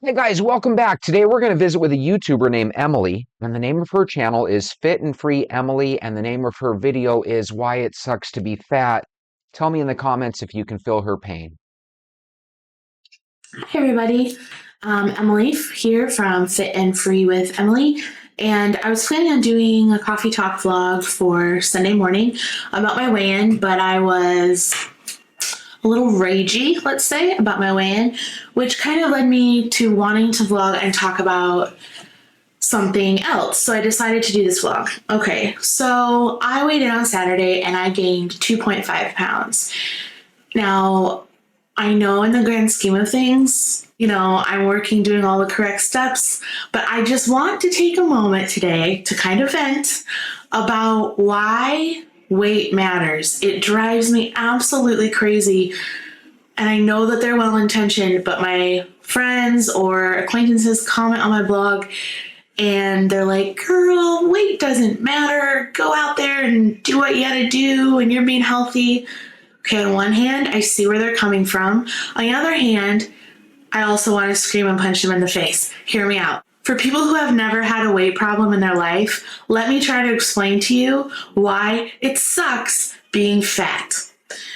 Hey guys, welcome back. Today we're going to visit with a YouTuber named Emily, and the name of her channel is Fit and Free Emily, and the name of her video is Why It Sucks to Be Fat. Tell me in the comments if you can feel her pain. Hey everybody, Emily here from Fit and Free with Emily, and I was planning on doing a coffee talk vlog for Sunday morning about my weigh-in, but I was a little ragey, let's say, about my weigh-in, which kind of led me to wanting to vlog and talk about something else. So I decided to do this vlog. Okay, so I weighed in on Saturday and I gained 2.5 pounds. Now, I know in the grand scheme of things, I'm working, doing all the correct steps, but I just want to take a moment today to kind of vent about why weight matters. It drives me absolutely crazy. And I know that they're well intentioned, but my friends or acquaintances comment on my blog and they're like, girl, weight doesn't matter. Go out there and do what you gotta do, and you're being healthy. Okay, on one hand, I see where they're coming from. On the other hand, I also want to scream and punch them in the face. Hear me out. For people who have never had a weight problem in their life, let me try to explain to you why it sucks being fat.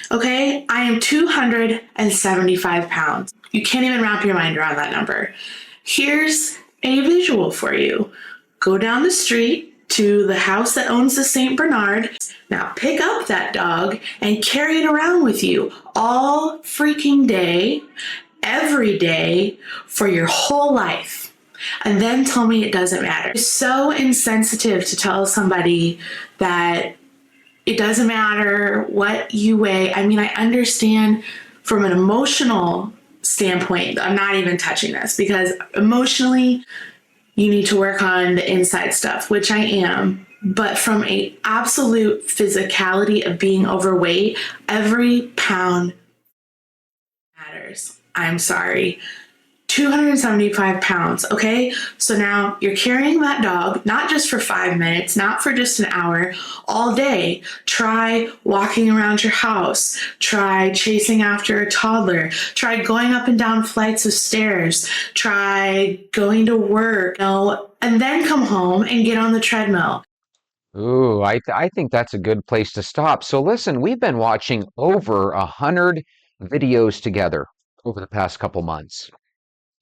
Okay, I am 275 pounds. You can't even wrap your mind around that number. Here's a visual for you. Go down the street to the house that owns the St. Bernard. Now pick up that dog and carry it around with you all freaking day, every day, for your whole life. And then tell me it doesn't matter. It's so insensitive to tell somebody that it doesn't matter what you weigh. I mean, I understand from an emotional standpoint. I'm not even touching this because emotionally, you need to work on the inside stuff, which I am. But from a absolute physicality of being overweight, every pound matters. I'm sorry. 275 pounds, okay? So now you're carrying that dog, not just for 5 minutes, not for just an hour, all day. Try walking around your house. Try chasing after a toddler. Try going up and down flights of stairs. Try going to work, and then come home and get on the treadmill. Ooh, I think that's a good place to stop. So listen, we've been watching over 100 videos together over the past couple months.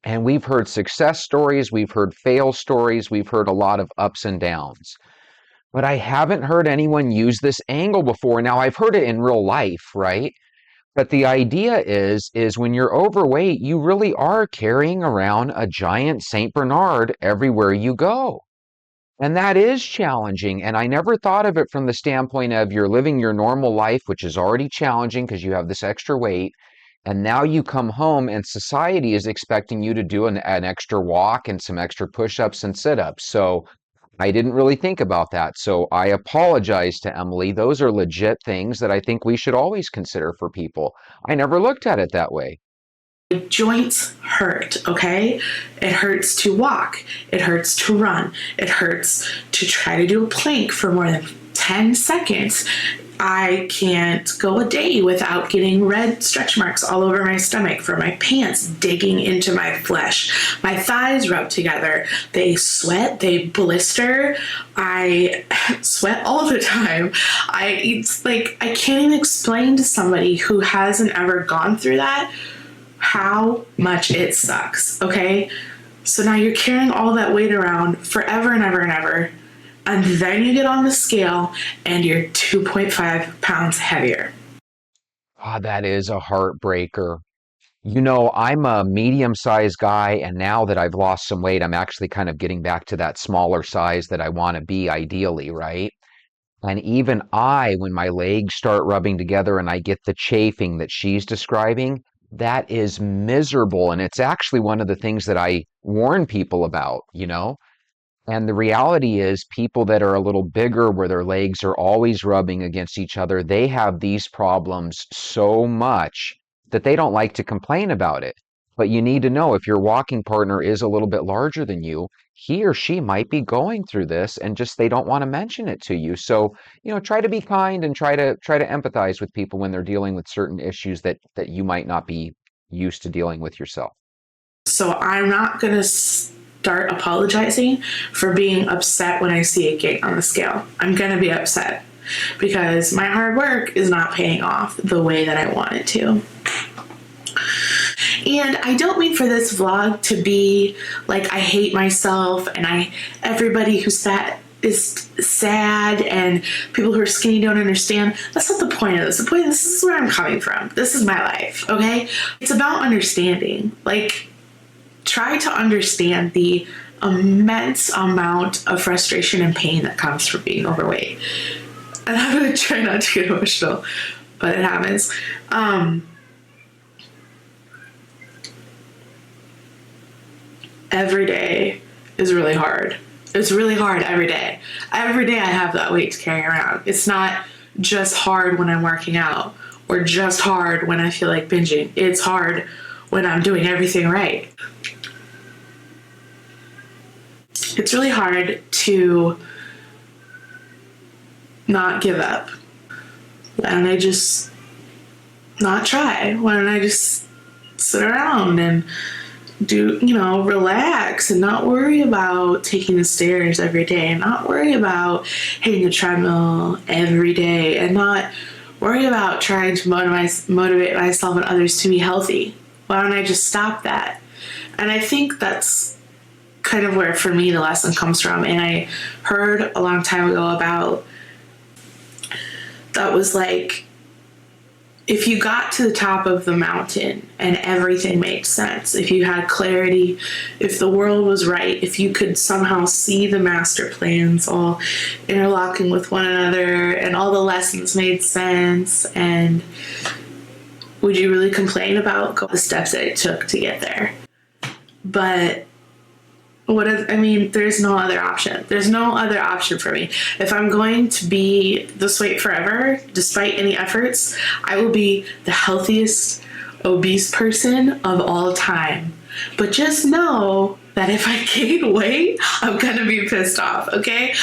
And we've heard success stories, we've heard fail stories, we've heard a lot of ups and downs. But I haven't heard anyone use this angle before. Now, I've heard it in real life, right? But the idea is when you're overweight, you really are carrying around a giant Saint Bernard everywhere you go. And that is challenging. And I never thought of it from the standpoint of you're living your normal life, which is already challenging because you have this extra weight. And now you come home and society is expecting you to do an extra walk and some extra push-ups and sit-ups. So I didn't really think about that. So I apologize to Emily. Those are legit things that I think we should always consider for people. I never looked at it that way. Joints hurt, okay? It hurts to walk. It hurts to run. It hurts to try to do a plank for more than 10 seconds. I can't go a day without getting red stretch marks all over my stomach from my pants digging into my flesh. My thighs rub together. They sweat, they blister. I sweat all the time. It's like I can't even explain to somebody who hasn't ever gone through that how much it sucks, okay? So now you're carrying all that weight around forever and ever and ever, and then you get on the scale and you're 2.5 pounds heavier. Ah, that is a heartbreaker. You know, I'm a medium-sized guy, and now that I've lost some weight, I'm actually kind of getting back to that smaller size that I want to be ideally, right? And even when my legs start rubbing together and I get the chafing that she's describing, that is miserable. And it's actually one of the things that I warn people about, you know? And the reality is, people that are a little bigger, where their legs are always rubbing against each other, they have these problems so much that they don't like to complain about it. But you need to know if your walking partner is a little bit larger than you, he or she might be going through this and just they don't want to mention it to you. So, try to be kind and try to empathize with people when they're dealing with certain issues that you might not be used to dealing with yourself. So I'm not going to start apologizing for being upset when I see a gate on the scale. I'm going to be upset because my hard work is not paying off the way that I want it to. And I don't mean for this vlog to be like I hate myself and everybody who's fat is sad and people who are skinny don't understand. That's not the point of this. The point of this is where I'm coming from. This is my life, okay? It's about understanding. Like, try to understand the immense amount of frustration and pain that comes from being overweight. And I'm going to try not to get emotional, but it happens. Every day is really hard. It's really hard every day. Every day I have that weight to carry around. It's not just hard when I'm working out or just hard when I feel like binging. It's hard when I'm doing everything right. It's really hard to not give up. Why don't I just not try? Why don't I just sit around and relax and not worry about taking the stairs every day and not worry about hitting the treadmill every day and not worry about trying to motivate myself and others to be healthy? Why don't I just stop that? And I think that's kind of where, for me, the lesson comes from. And I heard a long time ago about that was like, if you got to the top of the mountain and everything made sense, if you had clarity, if the world was right, if you could somehow see the master plans all interlocking with one another and all the lessons made sense, and would you really complain about the steps that it took to get there? But there's no other option. There's no other option for me. If I'm going to be this weight forever, despite any efforts, I will be the healthiest obese person of all time. But just know that if I gain weight, I'm gonna be pissed off, okay?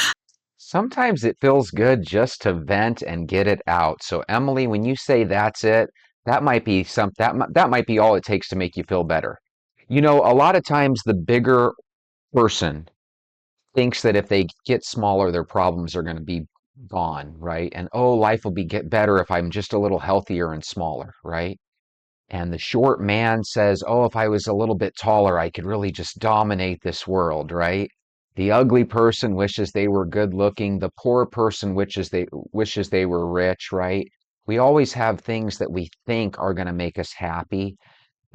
Sometimes it feels good just to vent and get it out. So Emily, when you say that's it, that might be that might be all it takes to make you feel better. A lot of times the bigger person thinks that if they get smaller, their problems are going to be gone, right? And oh, life will get better if I'm just a little healthier and smaller, right? And the short man says, oh, if I was a little bit taller, I could really just dominate this world, right? The ugly person wishes they were good looking. The poor person wishes they were rich, right? We always have things that we think are going to make us happy.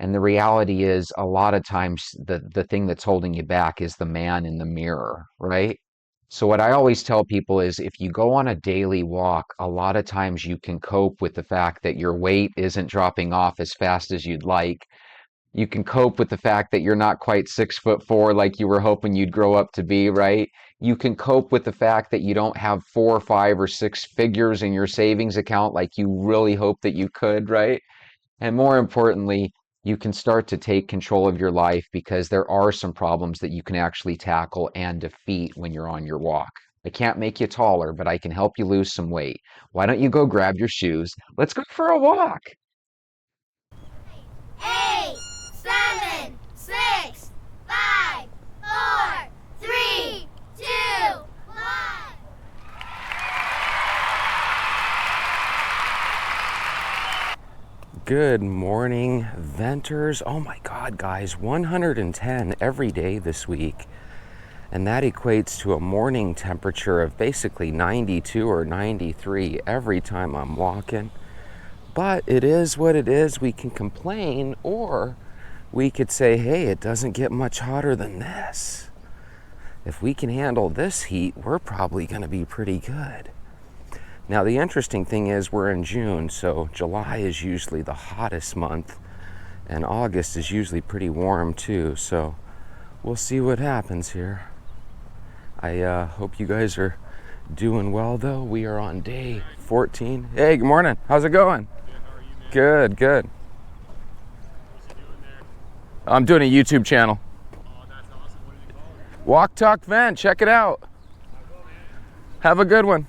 And the reality is, a lot of times, the thing that's holding you back is the man in the mirror, right? So, what I always tell people is if you go on a daily walk, a lot of times you can cope with the fact that your weight isn't dropping off as fast as you'd like. You can cope with the fact that you're not quite 6'4" like you were hoping you'd grow up to be, right? You can cope with the fact that you don't have 4, 5, or 6 figures in your savings account like you really hope that you could, right? And more importantly, you can start to take control of your life because there are some problems that you can actually tackle and defeat when you're on your walk. I can't make you taller, but I can help you lose some weight. Why don't you go grab your shoes? Let's go for a walk. 8, 7, 6, 5, 4, 3, 2, 1. Good morning, venters. Oh my God, guys, 110 every day this week. And that equates to a morning temperature of basically 92 or 93 every time I'm walking. But it is what it is. We can complain, or we could say, hey, it doesn't get much hotter than this. If we can handle this heat, we're probably going to be pretty good. Now, the interesting thing is we're in June, so July is usually the hottest month, and August is usually pretty warm too, so we'll see what happens here. I hope you guys are doing well, though. We are on day 14. Hey, good morning. How's it going? Good. How are you, man? Good, good. What's you doing there? I'm doing a YouTube channel. Oh, that's awesome. What did you call it? Walk, Talk, Vent. Check it out. I will, man. Have a good one.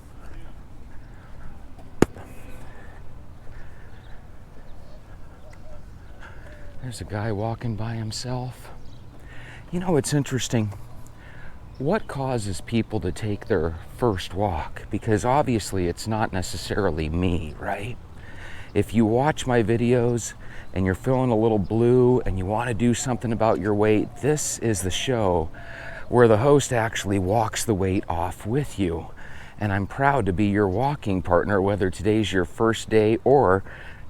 There's a guy walking by himself. You know, it's interesting. What causes people to take their first walk? Because obviously it's not necessarily me, right? If you watch my videos and you're feeling a little blue and you want to do something about your weight, this is the show where the host actually walks the weight off with you. And I'm proud to be your walking partner, whether today's your first day or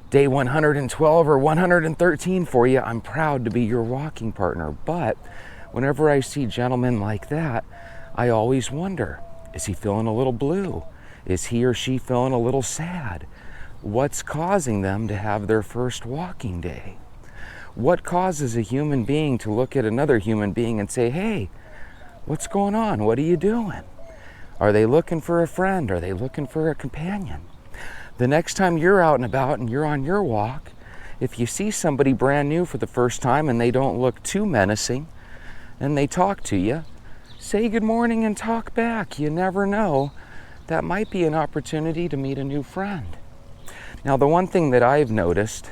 day 112 or 113 for you. I'm proud to be your walking partner. But whenever I see gentlemen like that, I always wonder, is he feeling a little blue? Is he or she feeling a little sad? What's causing them to have their first walking day? What causes a human being to look at another human being and say, hey, what's going on? What are you doing? Are they looking for a friend? Are they looking for a companion? The next time you're out and about and you're on your walk, if you see somebody brand new for the first time and they don't look too menacing and they talk to you, say good morning and talk back. You never know. That might be an opportunity to meet a new friend. Now, the one thing that I've noticed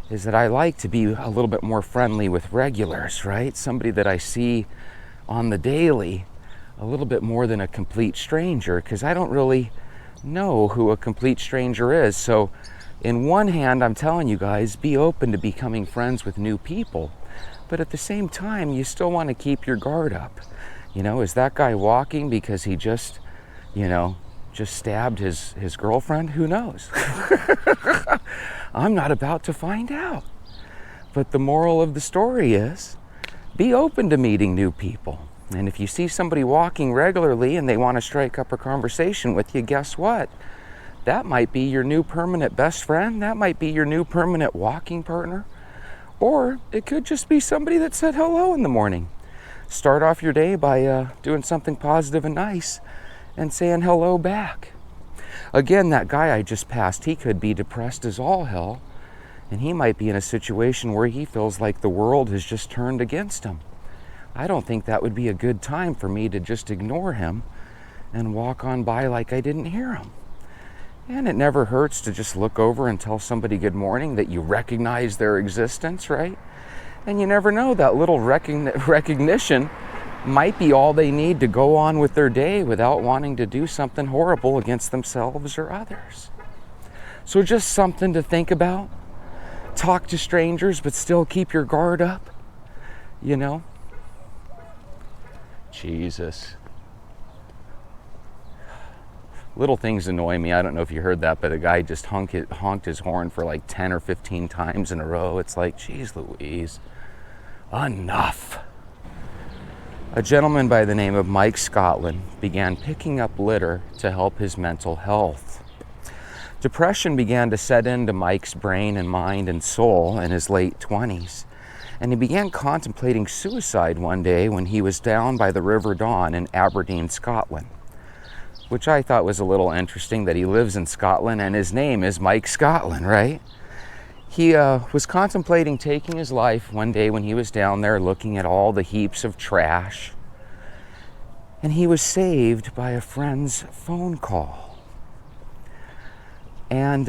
is that I like to be a little bit more friendly with regulars, right? Somebody that I see on the daily, a little bit more than a complete stranger, because I don't really know who a complete stranger is. So in one hand, I'm telling you guys, be open to becoming friends with new people. But at the same time, you still want to keep your guard up. You know, is that guy walking because he just stabbed his girlfriend? Who knows? I'm not about to find out. But the moral of the story is, be open to meeting new people. And if you see somebody walking regularly and they want to strike up a conversation with you, guess what? That might be your new permanent best friend. That might be your new permanent walking partner. Or it could just be somebody that said hello in the morning. Start off your day by doing something positive and nice and saying hello back. Again, that guy I just passed, he could be depressed as all hell, and he might be in a situation where he feels like the world has just turned against him. I don't think that would be a good time for me to just ignore him and walk on by like I didn't hear him. And it never hurts to just look over and tell somebody good morning, that you recognize their existence, right? And you never know, that little recognition might be all they need to go on with their day without wanting to do something horrible against themselves or others. So just something to think about. Talk to strangers, but still keep your guard up, you know? Jesus. Little things annoy me. I don't know if you heard that, but a guy just honked his horn for like 10 or 15 times in a row. It's like, geez Louise, enough. A gentleman by the name of Mike Scotland began picking up litter to help his mental health. Depression began to set into Mike's brain and mind and soul in his late 20s, and he began contemplating suicide one day when he was down by the River Don in Aberdeen, Scotland, which I thought was a little interesting that he lives in Scotland and his name is Mike Scotland, right? He was contemplating taking his life one day when he was down there looking at all the heaps of trash, and he was saved by a friend's phone call. And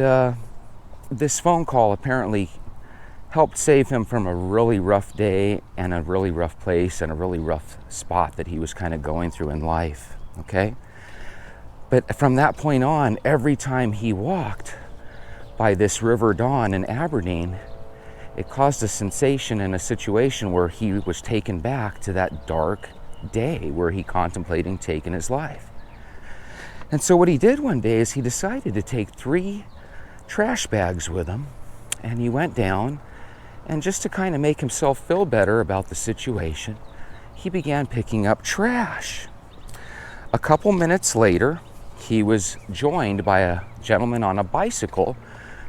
this phone call apparently helped save him from a really rough day and a really rough place and a really rough spot that he was kind of going through in life, okay? But from that point on, every time he walked by this River Don in Aberdeen, it caused a sensation and a situation where he was taken back to that dark day where he contemplated taking his life. And so what he did one day is he decided to take 3 trash bags with him, and he went down, and just to kind of make himself feel better about the situation, he began picking up trash. A couple minutes later, he was joined by a gentleman on a bicycle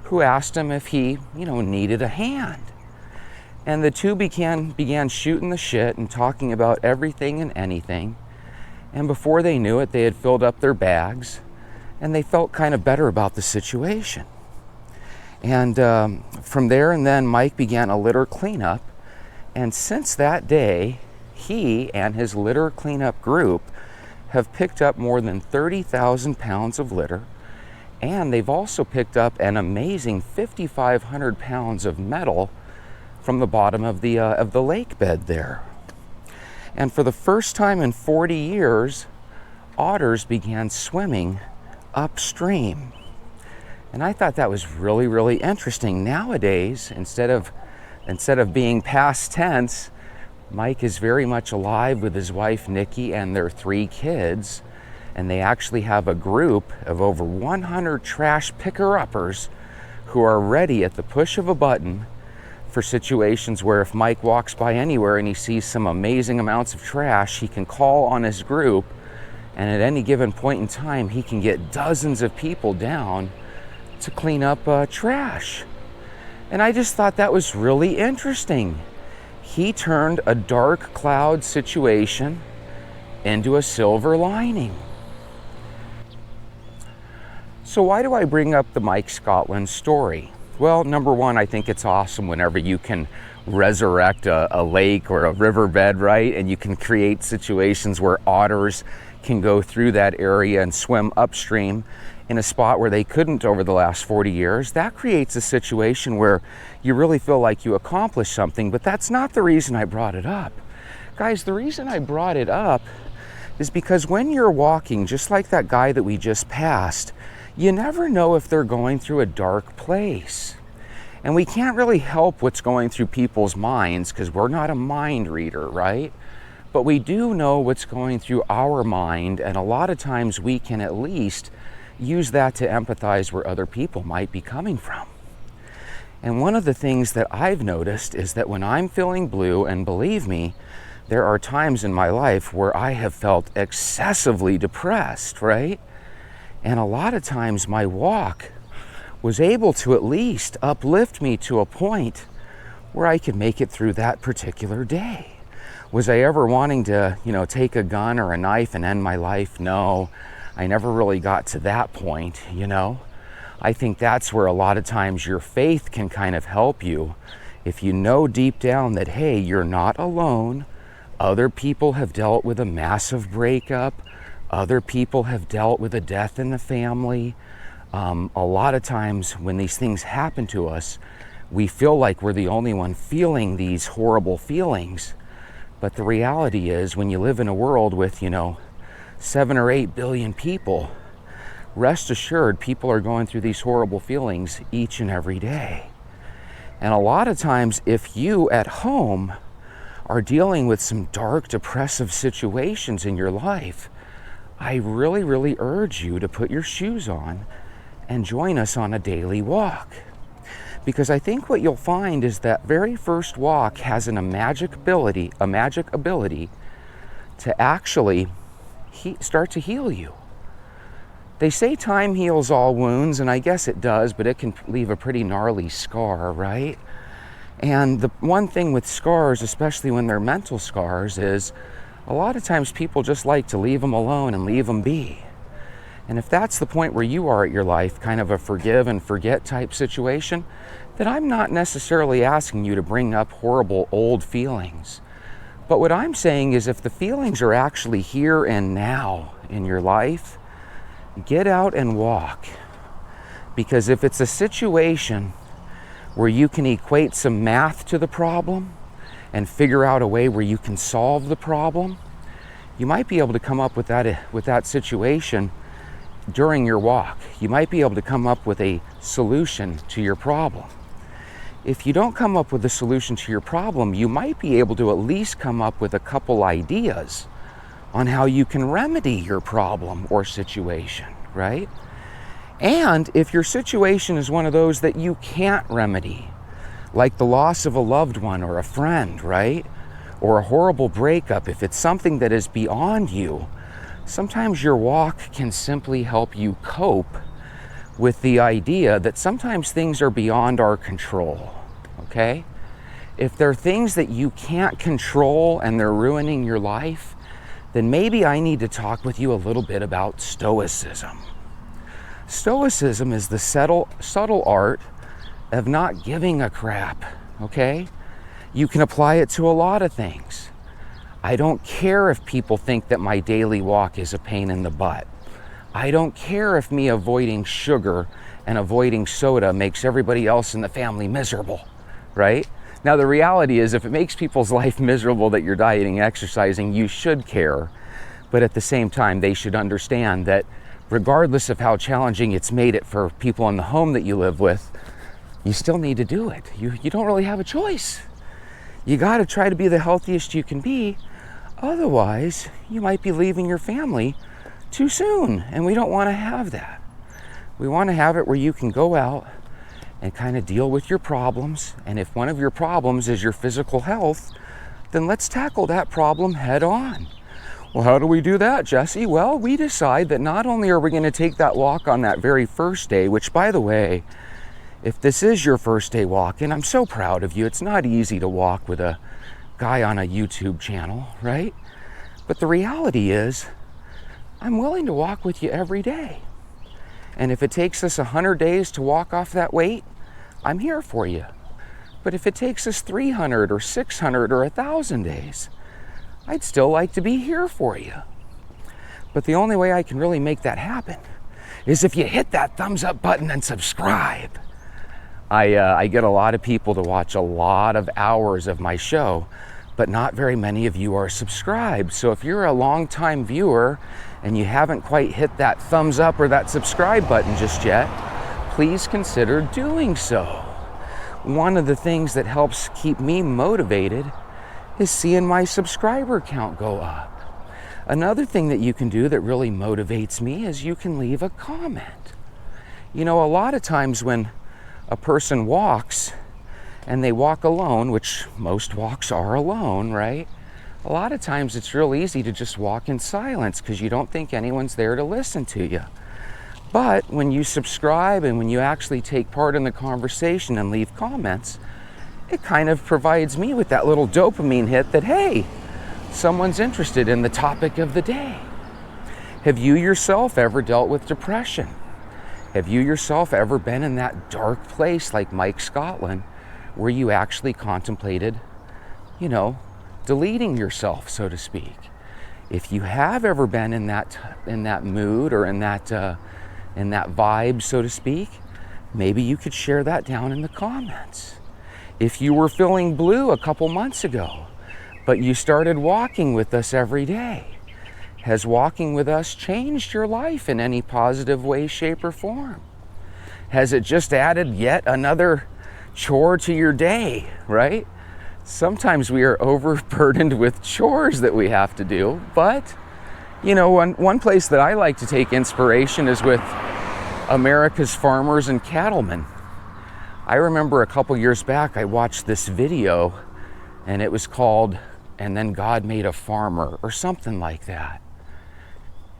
who asked him if he, needed a hand. And the two began shooting the shit and talking about everything and anything. And before they knew it, they had filled up their bags, and they felt kind of better about the situation. And from there and then, Mike began a litter cleanup. And since that day, he and his litter cleanup group have picked up more than 30,000 pounds of litter. And they've also picked up an amazing 5,500 pounds of metal from the bottom of the lake bed there. And for the first time in 40 years, otters began swimming upstream. And I thought that was really, really interesting. Nowadays, instead of being past tense, Mike is very much alive with his wife Nikki and their 3 kids, and they actually have a group of over 100 trash picker-uppers who are ready at the push of a button for situations where if Mike walks by anywhere and he sees some amazing amounts of trash, he can call on his group, and at any given point in time, he can get dozens of people down to clean up trash. And I just thought that was really interesting. He turned a dark cloud situation into a silver lining. So why do I bring up the Mike Scotland story? Well, number one, I think it's awesome whenever you can resurrect a lake or a riverbed, right? And you can create situations where otters can go through that area and swim upstream in a spot where they couldn't over the last 40 years. That creates a situation where you really feel like you accomplished something, but that's not the reason I brought it up. Guys, the reason I brought it up is because when you're walking, just like that guy that we just passed, you never know if they're going through a dark place. And we can't really help what's going through people's minds because we're not a mind reader, right? But we do know what's going through our mind, and a lot of times we can at least use that to empathize where other people might be coming from. And one of the things that I've noticed is that when I'm feeling blue, and believe me, there are times in my life where I have felt excessively depressed, right? And a lot of times my walk was able to at least uplift me to a point where I could make it through that particular day. Was I ever wanting to, take a gun or a knife and end my life? No, I never really got to that point, I think that's where a lot of times your faith can kind of help you. If you know deep down that, hey, you're not alone, other people have dealt with a massive breakup, other people have dealt with a death in the family. A lot of times when these things happen to us, we feel like we're the only one feeling these horrible feelings. But the reality is, when you live in a world with, 7 or 8 billion people, rest assured people are going through these horrible feelings each and every day. And a lot of times, if you at home are dealing with some dark, depressive situations in your life, I really, really urge you to put your shoes on and join us on a daily walk. Because I think what you'll find is that very first walk has a magic ability to actually start to heal you. They say time heals all wounds, and I guess it does, but it can leave a pretty gnarly scar, right? And the one thing with scars, especially when they're mental scars, is a lot of times people just like to leave them alone and leave them be. And if that's the point where you are at your life, kind of a forgive and forget type situation, then I'm not necessarily asking you to bring up horrible old feelings. But what I'm saying is, if the feelings are actually here and now in your life, get out and walk. Because if it's a situation where you can equate some math to the problem and figure out a way where you can solve the problem, you might be able to come up with that situation during your walk. You might be able to come up with a solution to your problem. If you don't come up with a solution to your problem, you might be able to at least come up with a couple ideas on how you can remedy your problem or situation, right? And if your situation is one of those that you can't remedy, like the loss of a loved one or a friend, right? Or a horrible breakup, if it's something that is beyond you, sometimes your walk can simply help you cope with the idea that sometimes things are beyond our control, okay? If there are things that you can't control and they're ruining your life, then maybe I need to talk with you a little bit about Stoicism. Stoicism is the subtle art of not giving a crap, okay? You can apply it to a lot of things. I don't care if people think that my daily walk is a pain in the butt. I don't care if me avoiding sugar and avoiding soda makes everybody else in the family miserable, right? Now, the reality is, if it makes people's life miserable that you're dieting, exercising, you should care. But at the same time, they should understand that regardless of how challenging it's made it for people in the home that you live with, you still need to do it. You don't really have a choice. You got to try to be the healthiest you can be. Otherwise, you might be leaving your family too soon, and we don't want to have that. We want to have it where you can go out and kind of deal with your problems. And if one of your problems is your physical health, then let's tackle that problem head on. Well, how do we do that, Jesse? Well, we decide that not only are we going to take that walk on that very first day, which, by the way, if this is your first day walking, I'm so proud of you. It's not easy to walk with a guy on a YouTube channel, right? But the reality is, I'm willing to walk with you every day. And if it takes us 100 days to walk off that weight, I'm here for you. But if it takes us 300 or 600 or 1,000 days, I'd still like to be here for you. But the only way I can really make that happen is if you hit that thumbs up button and subscribe. I get a lot of people to watch a lot of hours of my show, but not very many of you are subscribed. So if you're a long-time viewer and you haven't quite hit that thumbs up or that subscribe button just yet, please consider doing so. One of the things that helps keep me motivated is seeing my subscriber count go up. Another thing that you can do that really motivates me is you can leave a comment. You know, a lot of times when a person walks and they walk alone, which most walks are alone, right? A lot of times it's real easy to just walk in silence because you don't think anyone's there to listen to you. But when you subscribe and when you actually take part in the conversation and leave comments, it kind of provides me with that little dopamine hit that, hey, someone's interested in the topic of the day. Have you yourself ever dealt with depression? Have you yourself ever been in that dark place like Mike Scotland where you actually contemplated, deleting yourself, so to speak? If you have ever been in that mood or in that vibe, so to speak, maybe you could share that down in the comments. If you were feeling blue a couple months ago, but you started walking with us every day, has walking with us changed your life in any positive way, shape, or form? Has it just added yet another chore to your day, right? Sometimes we are overburdened with chores that we have to do, but one place that I like to take inspiration is with America's farmers and cattlemen. I remember a couple years back I watched this video and it was called "And Then God Made a Farmer" or something like that.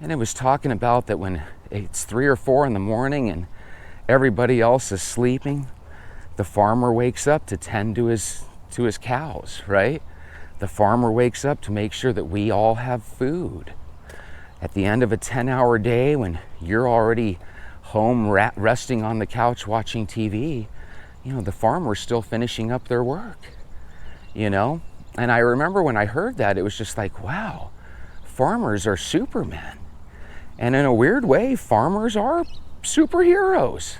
And it was talking about that when it's 3 or 4 in the morning and everybody else is sleeping, the farmer wakes up to tend to his cows, right? The farmer wakes up to make sure that we all have food. At the end of a 10-hour day, when you're already home resting on the couch watching TV, the farmer's still finishing up their work, And I remember when I heard that, it was just like, wow, farmers are supermen. And in a weird way, farmers are superheroes.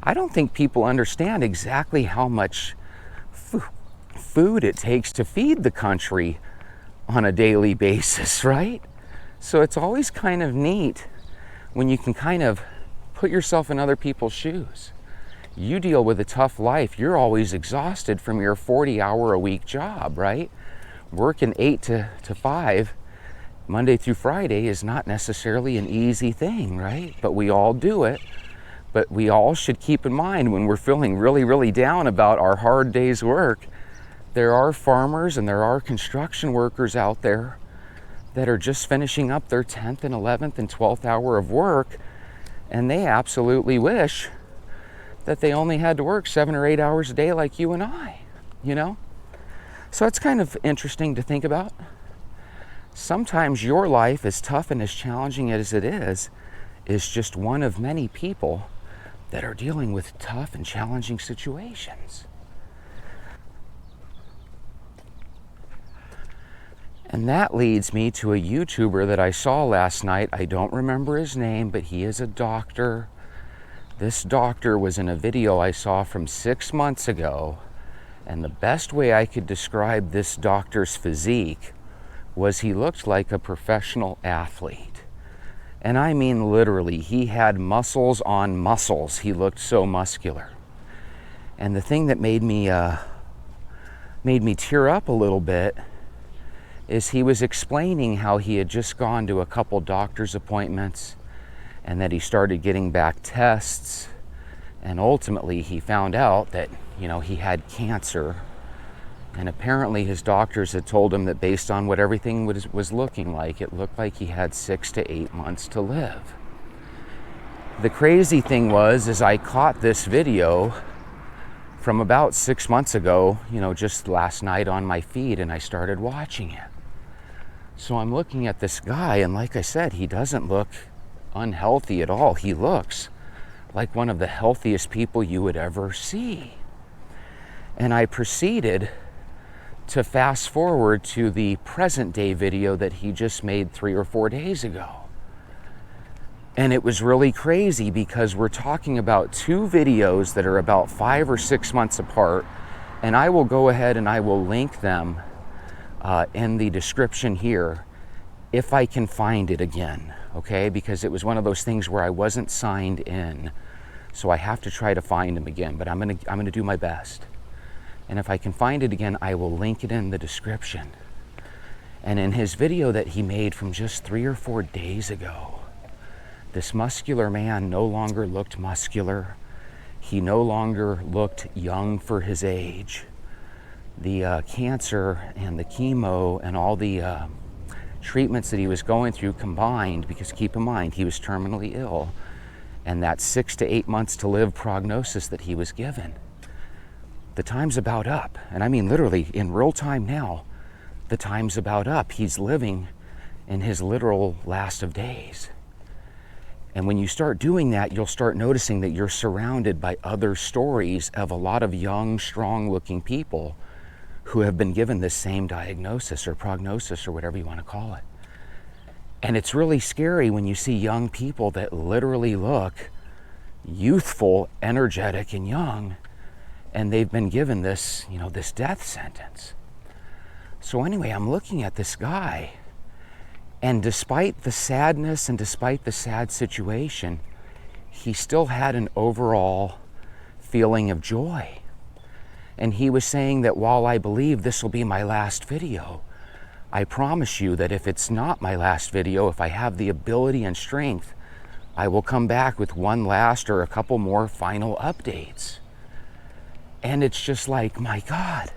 I don't think people understand exactly how much food it takes to feed the country on a daily basis, right? So it's always kind of neat when you can kind of put yourself in other people's shoes. You deal with a tough life. You're always exhausted from your 40-hour-a-week job, right? Working 8 to 5, Monday through Friday, is not necessarily an easy thing, right? But we all do it. But we all should keep in mind when we're feeling really, really down about our hard day's work, there are farmers and there are construction workers out there that are just finishing up their 10th and 11th and 12th hour of work, and they absolutely wish that they only had to work 7 or 8 hours a day like you and I, So it's kind of interesting to think about. Sometimes your life, as tough and as challenging as it is just one of many people that are dealing with tough and challenging situations. And that leads me to a YouTuber that I saw last night. I don't remember his name, but he is a doctor. This doctor was in a video I saw from 6 months ago, And the best way I could describe this doctor's physique was he looked like a professional athlete. And I mean literally, he had muscles on muscles. He looked so muscular. And the thing that made me tear up a little bit is he was explaining how he had just gone to a couple doctor's appointments and that he started getting back tests, and ultimately he found out that, you know, he had cancer. And apparently his doctors had told him that based on what everything was looking like, it looked like he had 6 to 8 months to live. The crazy thing was, is I caught this video from about 6 months ago, you know, just last night on my feed, and I started watching it. So I'm looking at this guy, and like I said, he doesn't look unhealthy at all. He looks like one of the healthiest people you would ever see. And I proceeded to fast forward to the present day video that he just made 3 or 4 days ago. And it was really crazy because we're talking about 2 videos that are about 5 or 6 months apart, and I will go ahead and I will link them in the description here if I can find it again, okay? Because it was one of those things where I wasn't signed in, so I have to try to find them again, but I'm gonna do my best. And if I can find it again, I will link it in the description. And in his video that he made from just 3 or 4 days ago, this muscular man no longer looked muscular. He no longer looked young for his age. The cancer and the chemo and all the treatments that he was going through combined, because keep in mind, he was terminally ill, and that 6 to 8 months to live prognosis that he was given. The time's about up. And I mean literally in real time now, the time's about up. He's living in his literal last of days. And when you start doing that, you'll start noticing that you're surrounded by other stories of a lot of young, strong-looking people who have been given this same diagnosis or prognosis or whatever you want to call it. And it's really scary when you see young people that literally look youthful, energetic, and young, and they've been given this, you know, this death sentence. So anyway, I'm looking at this guy, and despite the sadness and despite the sad situation, he still had an overall feeling of joy. And he was saying that while I believe this will be my last video, I promise you that if it's not my last video, if I have the ability and strength, I will come back with one last or a couple more final updates. And it's just like, my God,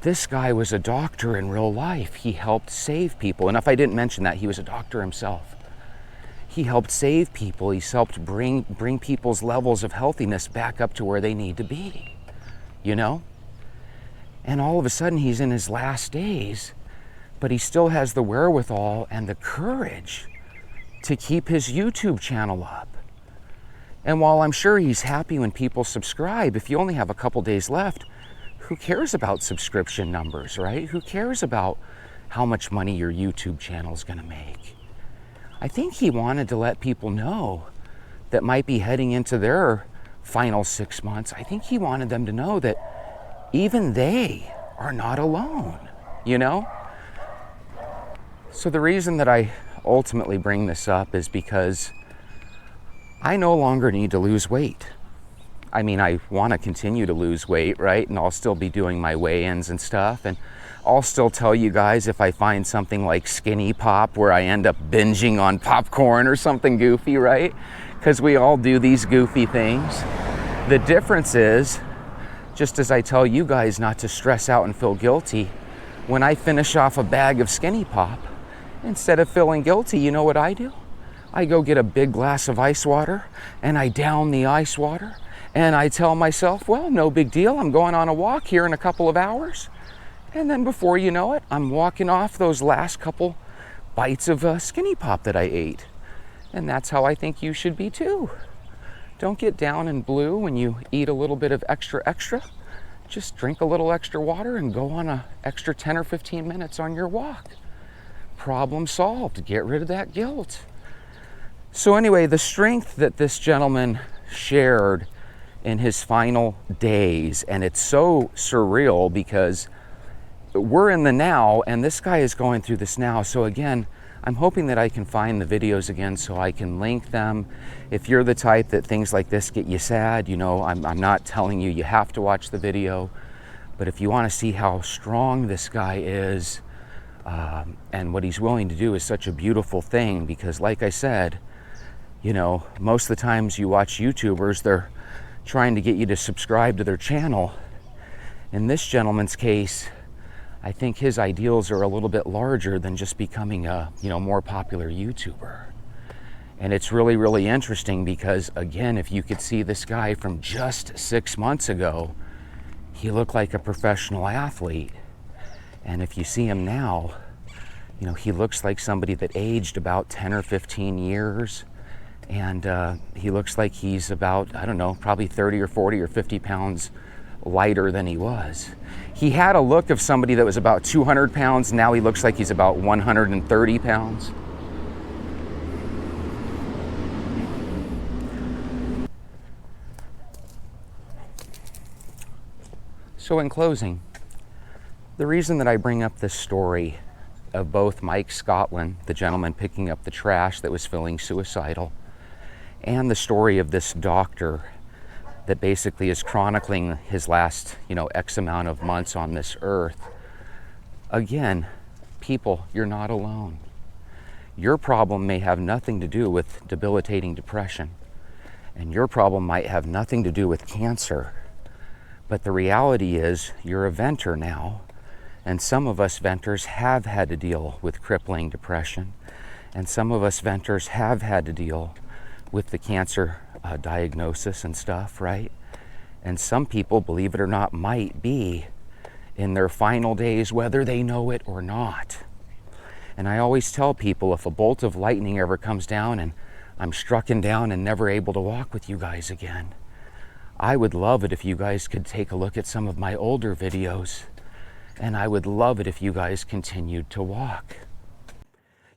this guy was a doctor in real life. He helped save people. And if I didn't mention that, he was a doctor himself. He helped save people. He's helped bring people's levels of healthiness back up to where they need to be, you know? And all of a sudden he's in his last days, but he still has the wherewithal and the courage to keep his YouTube channel up. And while I'm sure he's happy when people subscribe, if you only have a couple days left, who cares about subscription numbers, right? Who cares about how much money your YouTube channel is going to make? I think he wanted to let people know that might be heading into their final 6 months. I think he wanted them to know that even they are not alone, you know? So the reason that I ultimately bring this up is because I no longer need to lose weight. I mean, I want to continue to lose weight, right? And I'll still be doing my weigh-ins and stuff. And I'll still tell you guys if I find something like Skinny Pop where I end up binging on popcorn or something goofy, right? Because we all do these goofy things. The difference is, just as I tell you guys not to stress out and feel guilty, when I finish off a bag of Skinny Pop, instead of feeling guilty, you know what I do? I go get a big glass of ice water and I down the ice water and I tell myself, well, no big deal. I'm going on a walk here in a couple of hours. And then before you know it, I'm walking off those last couple bites of Skinny Pop that I ate. And that's how I think you should be too. Don't get down in blue when you eat a little bit of extra. Just drink a little extra water and go on an extra 10 or 15 minutes on your walk. Problem solved. Get rid of that guilt. So anyway, the strength that this gentleman shared in his final days. And it's so surreal because we're in the now and this guy is going through this now. So again, I'm hoping that I can find the videos again so I can link them. If you're the type that things like this get you sad, you know, I'm not telling you have to watch the video, but if you want to see how strong this guy is, and what he's willing to do is such a beautiful thing, because like I said, you know, most of the times you watch YouTubers, they're trying to get you to subscribe to their channel. In this gentleman's case, I think his ideals are a little bit larger than just becoming a, you know, more popular YouTuber. And it's really, really interesting because, again, if you could see this guy from just 6 months ago, he looked like a professional athlete. And if you see him now, you know, he looks like somebody that aged about 10 or 15 years. And he looks like he's about, I don't know, probably 30 or 40 or 50 pounds lighter than he was. He had a look of somebody that was about 200 pounds. Now he looks like he's about 130 pounds. So in closing, the reason that I bring up this story of both Mike Scotland, the gentleman picking up the trash that was feeling suicidal, and the story of this doctor that basically is chronicling his last, you know, X amount of months on this earth. Again, people, you're not alone. Your problem may have nothing to do with debilitating depression, and your problem might have nothing to do with cancer. But the reality is you're a venter now, and some of us venters have had to deal with crippling depression, and some of us venters have had to deal with the cancer diagnosis and stuff, right? And some people, believe it or not, might be in their final days, whether they know it or not. And I always tell people, if a bolt of lightning ever comes down and I'm strucken down and never able to walk with you guys again, I would love it if you guys could take a look at some of my older videos, and I would love it if you guys continued to walk.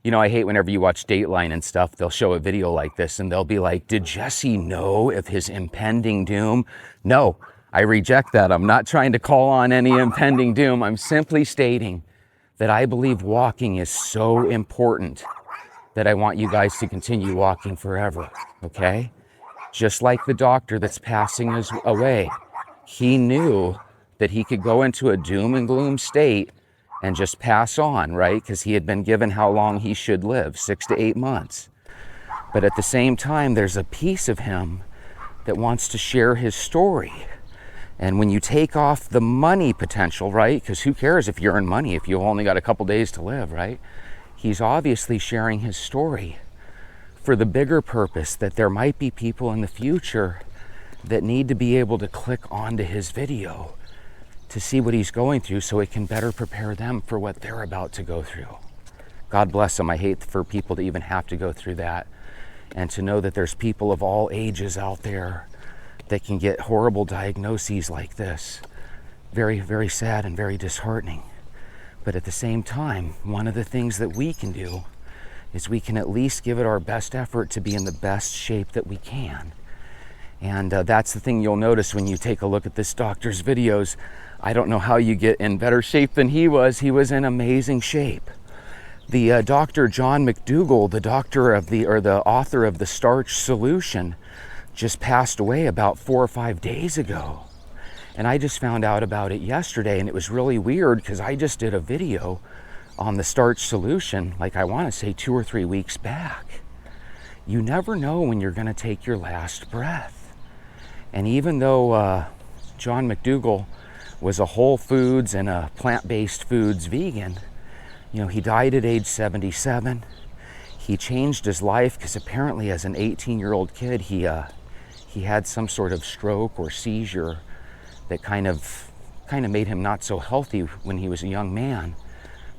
You know, I hate whenever you watch Dateline and stuff, they'll show a video like this and they'll be like, did Jesse know of his impending doom? No, I reject that. I'm not trying to call on any impending doom. I'm simply stating that I believe walking is so important that I want you guys to continue walking forever, okay? Just like the doctor that's passing away. He knew that he could go into a doom and gloom state and just pass on, right? Because he had been given how long he should live, 6 to 8 months. But at the same time, there's a piece of him that wants to share his story. And when you take off the money potential, right? Because who cares if you earn money if you only got a couple days to live, right? He's obviously sharing his story for the bigger purpose that there might be people in the future that need to be able to click onto his video to see what he's going through so it can better prepare them for what they're about to go through. God bless them. I hate for people to even have to go through that, and to know that there's people of all ages out there that can get horrible diagnoses like this. Very, very sad and very disheartening. But at the same time, one of the things that we can do is we can at least give it our best effort to be in the best shape that we can. And that's the thing you'll notice when you take a look at this doctor's videos. I don't know how you get in better shape than he was. He was in amazing shape. The Dr. John McDougall, the author of The Starch Solution, just passed away about 4 or 5 days ago. And I just found out about it yesterday, and it was really weird because I just did a video on The Starch Solution, like I want to say 2 or 3 weeks back. You never know when you're going to take your last breath. And even though John McDougall was a whole foods and a plant-based foods vegan, you know, he died at age 77. He changed his life because apparently as an 18-year-old kid, he had some sort of stroke or seizure that kind of made him not so healthy when he was a young man.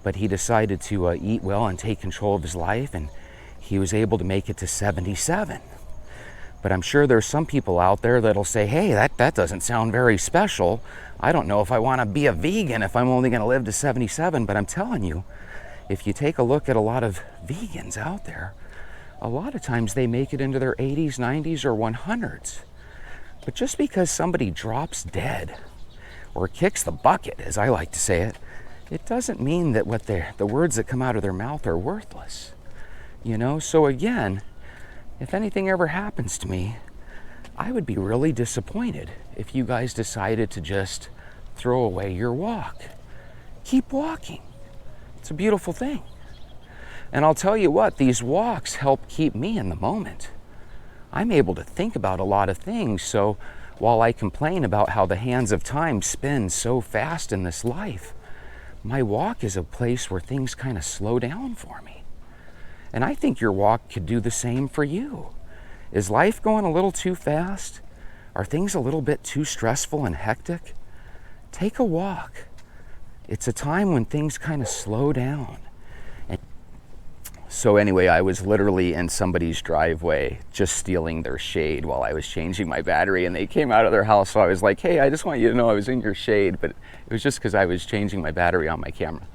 But he decided to eat well and take control of his life, and he was able to make it to 77. But I'm sure there's some people out there that'll say, hey, that doesn't sound very special. I don't know if I want to be a vegan if I'm only going to live to 77. But I'm telling you, if you take a look at a lot of vegans out there, a lot of times they make it into their 80s, 90s, or 100s. But just because somebody drops dead or kicks the bucket, as I like to say it, it doesn't mean that the words that come out of their mouth are worthless. You know, so again, if anything ever happens to me, I would be really disappointed if you guys decided to just throw away your walk. Keep walking. It's a beautiful thing. And I'll tell you what, these walks help keep me in the moment. I'm able to think about a lot of things, so while I complain about how the hands of time spin so fast in this life, my walk is a place where things kind of slow down for me. And I think your walk could do the same for you. Is life going a little too fast? Are things a little bit too stressful and hectic? Take a walk. It's a time when things kind of slow down. So anyway, I was literally in somebody's driveway just stealing their shade while I was changing my battery, and they came out of their house, so I was like, hey, I just want you to know I was in your shade, but it was just because I was changing my battery on my camera.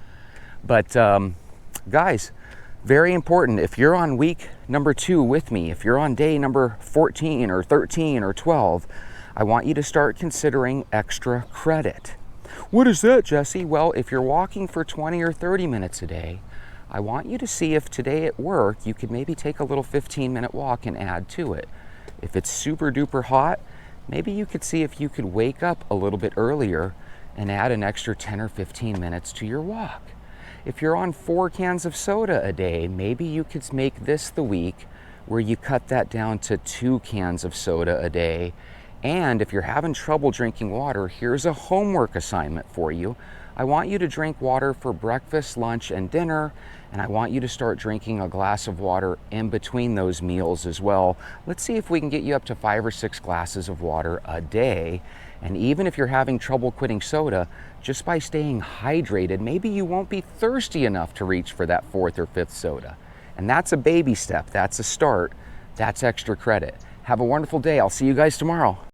But guys, very important, if you're on week number 2 with me, if you're on day number 14 or 13 or 12, I want you to start considering extra credit. What is that, Jesse? Well, if you're walking for 20 or 30 minutes a day, I want you to see if today at work you could maybe take a little 15-minute walk and add to it. If it's super duper hot, maybe you could see if you could wake up a little bit earlier and add an extra 10 or 15 minutes to your walk. If you're on 4 cans of soda a day, maybe you could make this the week where you cut that down to 2 cans of soda a day. And if you're having trouble drinking water, here's a homework assignment for you. I want you to drink water for breakfast, lunch, and dinner, and I want you to start drinking a glass of water in between those meals as well. Let's see if we can get you up to 5 or 6 glasses of water a day. And even if you're having trouble quitting soda, just by staying hydrated, maybe you won't be thirsty enough to reach for that 4th or 5th soda. And that's a baby step, that's a start, that's extra credit. Have a wonderful day. I'll see you guys tomorrow.